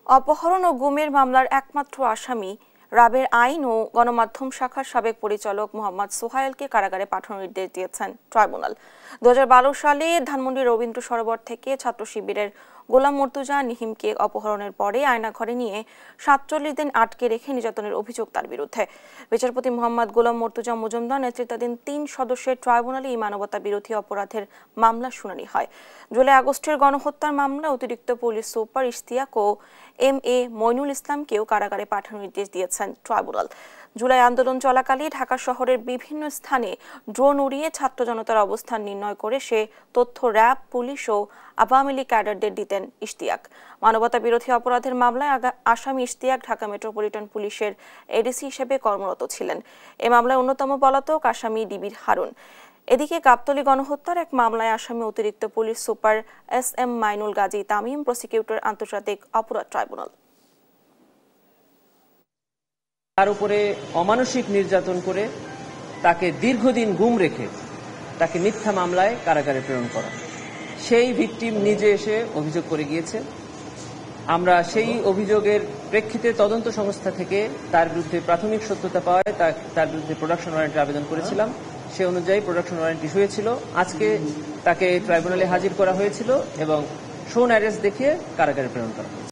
অপহরণ ও গুমের মামলার একমাত্র আসামি র্যাবের আইন ও গণমাধ্যম শাখার সাবেক পরিচালক মোহাম্মদ সোহায়েলকে কারাগারে পাঠানোর নির্দেশ দিয়েছেন ট্রাইব্যুনাল। 2012 সালে ধানমন্ডি রবীন্দ্র সরোবর থেকে ছাত্র শিবিরের গোলাম মর্তুজা নিহিমকে অপহরণের পরে আয়নাঘরে নিয়ে 47 দিন আটকে রেখে নির্যাতনের অভিযোগ তার বিরুদ্ধে। বিচারপতি মোহাম্মদ গোলাম মর্তুজা মজুমদার নেতৃত্বাধীন 3 সদস্যের ট্রাইব্যুনালে এই মানবতা বিরোধী অপরাধের মামলা শুনানি হয়। জুলাই আগস্টের গণহত্যার মামলা অতিরিক্ত পুলিশ সুপার ইশতিয়াক ও MA মইনুল ইসলামকেও কারাগারে পাঠানোর নির্দেশ দিয়েছেন ট্রাইব্যুনাল। জুলাই আন্দোলন চলাকালে ঢাকা শহরের বিভিন্ন স্থানে ড্রোন উড়িয়ে ছাত্র জনতার অবস্থান নির্ণয় করে সে তথ্য র্যাব, পুলিশ ও আওয়ামী লীগ ক্যাডারদের দিতেন ইশতিয়াক। মানবতা বিরোধী অপরাধের মামলায় আসামি ইশতিয়াক ঢাকা মেট্রোপলিটন পুলিশের ADC হিসেবে কর্মরত ছিলেন। এ মামলায় অন্যতম পলাতক আসামি ডিবির হারুন। এদিকে গাবতলী গণহত্যার এক মামলায় আসামি অতিরিক্ত police super SM Mainul Gazi Tamim, prosecutor আন্তর্জাতিক অপরাধ ট্রাইব্যুনাল। তার উপরে অমানসিক নির্যাতন করে তাকে দীর্ঘদিন গুম রেখে তাকে মিথ্যা মামলায় কারাগারে প্রেরণ করা। সেই ভিকটিম নিজে এসে অভিযোগ করে গিয়েছে। আমরা সেই অভিযোগের প্রেক্ষিতে তদন্ত সংস্থা থেকে তার বিরুদ্ধে প্রাথমিক সত্যতা পাওয়ায় তার বিরুদ্ধে প্রোডাকশন ওয়ারেন্টের আবেদন করেছিলাম। সে অনুযায়ী প্রোডাকশন ওয়ারেন্ট ইস্যু হয়েছিল। আজকে তাকে ট্রাইব্যুনালে হাজির করা হয়েছিল এবং শোন অ্যারেস্ট দেখিয়ে কারাগারে প্রেরণ করা।